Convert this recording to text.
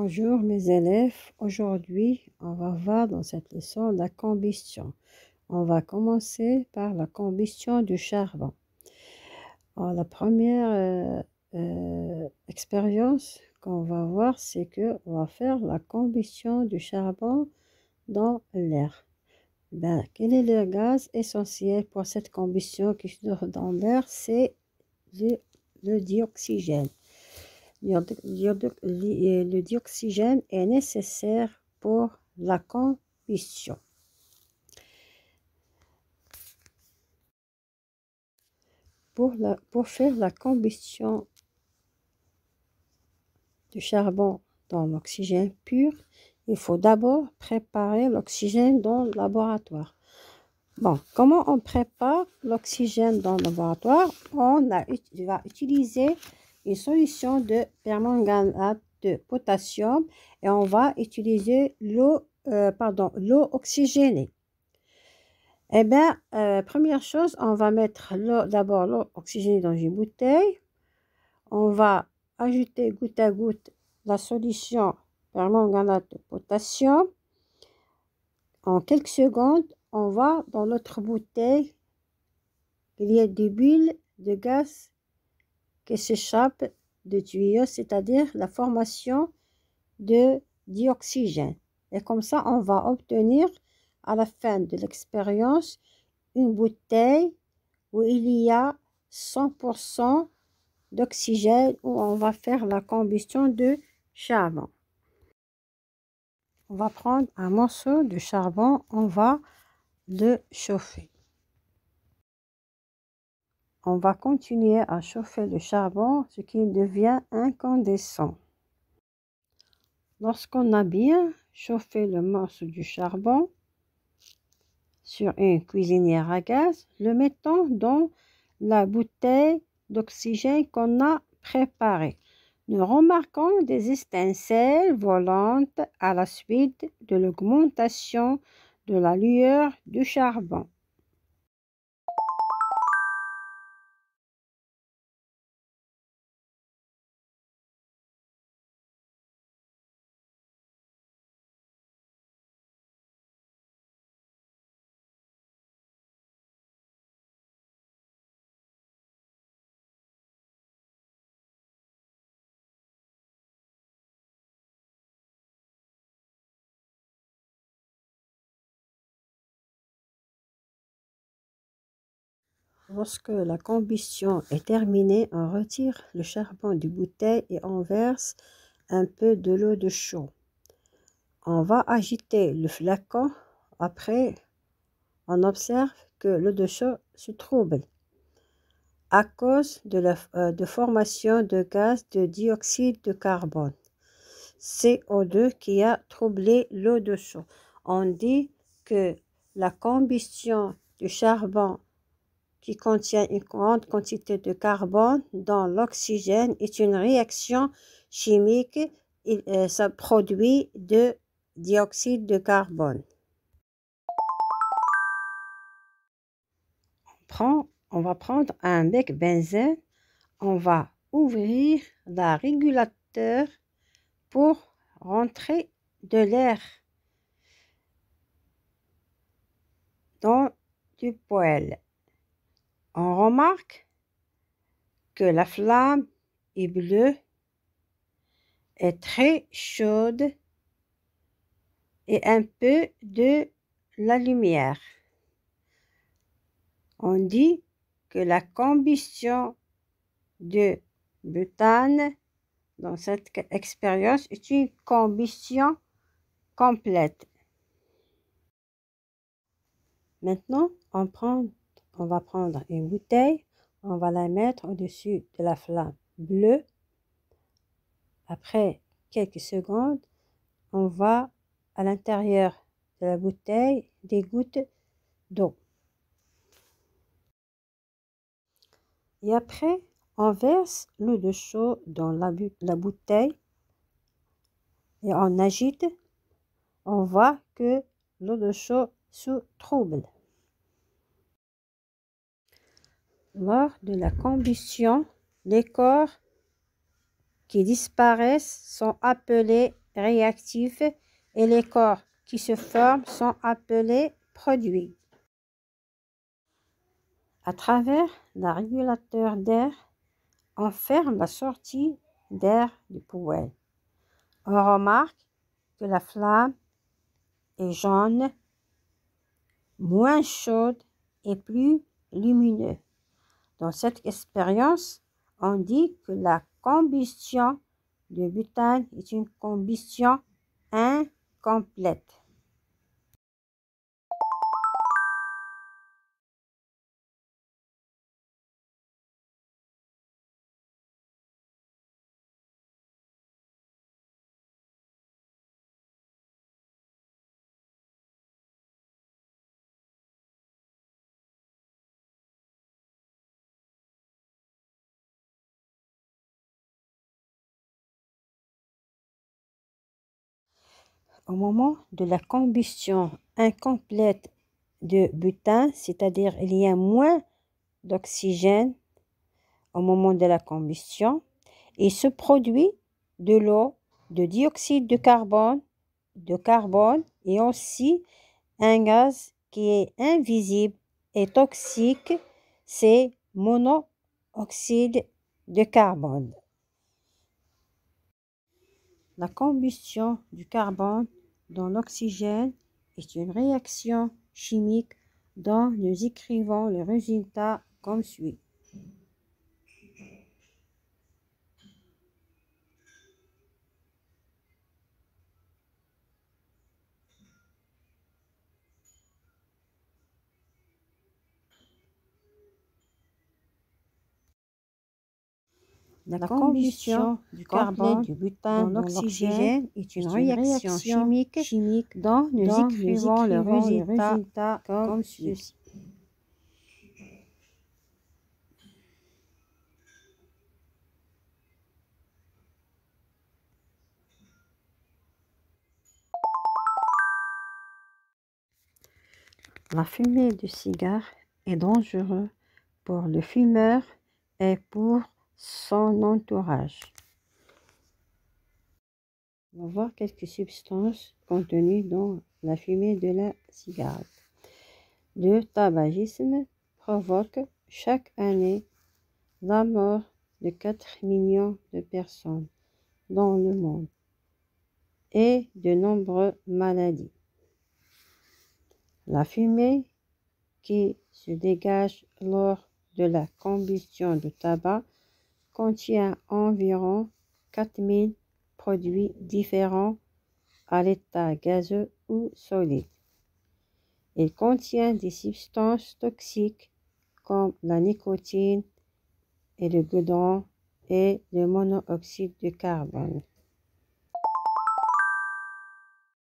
Bonjour mes élèves, aujourd'hui on va voir dans cette leçon la combustion. On va commencer par la combustion du charbon. Alors, la première expérience qu'on va voir, c'est que on va faire la combustion du charbon dans l'air. Quel est le gaz essentiel pour cette combustion qui se trouve dans l'air? C'est le dioxygène. Le dioxygène est nécessaire pour la combustion. Pour faire la combustion du charbon dans l'oxygène pur, il faut d'abord préparer l'oxygène dans le laboratoire. Bon, comment on prépare l'oxygène dans le laboratoire? On va utiliser une solution de permanganate de potassium et on va utiliser l'eau oxygénée. Eh bien, première chose, on va mettre d'abord l'eau oxygénée dans une bouteille. On va ajouter goutte à goutte la solution permanganate de potassium. En quelques secondes, on va dans l'autre bouteille, il y a des bulles de gaz qui s'échappent de tuyaux, c'est-à-dire la formation de dioxygène. Et comme ça, on va obtenir à la fin de l'expérience une bouteille où il y a 100% d'oxygène, où on va faire la combustion de charbon. On va prendre un morceau de charbon, on va le chauffer. On va continuer à chauffer le charbon, ce qui devient incandescent. Lorsqu'on a bien chauffé le morceau du charbon sur une cuisinière à gaz, le mettons dans la bouteille d'oxygène qu'on a préparée. Nous remarquons des étincelles volantes à la suite de l'augmentation de la lueur du charbon. Lorsque la combustion est terminée, on retire le charbon du bouteille et on verse un peu de l'eau de chaud. On va agiter le flacon. Après, on observe que l'eau de chaud se trouble à cause de la formation de gaz de dioxyde de carbone, CO2, qui a troublé l'eau de chaud. On dit que la combustion du charbon qui contient une grande quantité de carbone dans l'oxygène est une réaction chimique. Ça produit de dioxyde de carbone. On va prendre un bec benzène, on va ouvrir le régulateur pour rentrer de l'air dans du poêle. On remarque que la flamme est bleue, est très chaude et un peu de la lumière. On dit que la combustion de butane dans cette expérience est une combustion complète. Maintenant, on va prendre une bouteille, on va la mettre au-dessus de la flamme bleue. Après quelques secondes, on va à l'intérieur de la bouteille des gouttes d'eau. Et après, on verse l'eau de chaud dans la bouteille et on agite. On voit que l'eau de chaud se trouble. Lors de la combustion, les corps qui disparaissent sont appelés réactifs et les corps qui se forment sont appelés produits. À travers le régulateur d'air, on ferme la sortie d'air du poêle. On remarque que la flamme est jaune, moins chaude et plus lumineuse. Dans cette expérience, on dit que la combustion de butane est une combustion incomplète. Au moment de la combustion incomplète de butane, c'est-à-dire il y a moins d'oxygène au moment de la combustion, il se produit de l'eau, de dioxyde de carbone et aussi un gaz qui est invisible et toxique, c'est monoxyde de carbone. La combustion du carbone dans l'oxygène est une réaction chimique dont nous écrivons le résultat comme suit. La combustion du carbone, du butane dans l'oxygène est une réaction chimique dont nous écrivons le résultat comme ceci. La fumée de cigare est dangereuse pour le fumeur et pour son entourage. On va voir quelques substances contenues dans la fumée de la cigarette. Le tabagisme provoque chaque année la mort de 4 millions de personnes dans le monde et de nombreuses maladies. La fumée qui se dégage lors de la combustion du tabac contient environ 4000 produits différents à l'état gazeux ou solide. Il contient des substances toxiques comme la nicotine et le goudron et le monoxyde de carbone.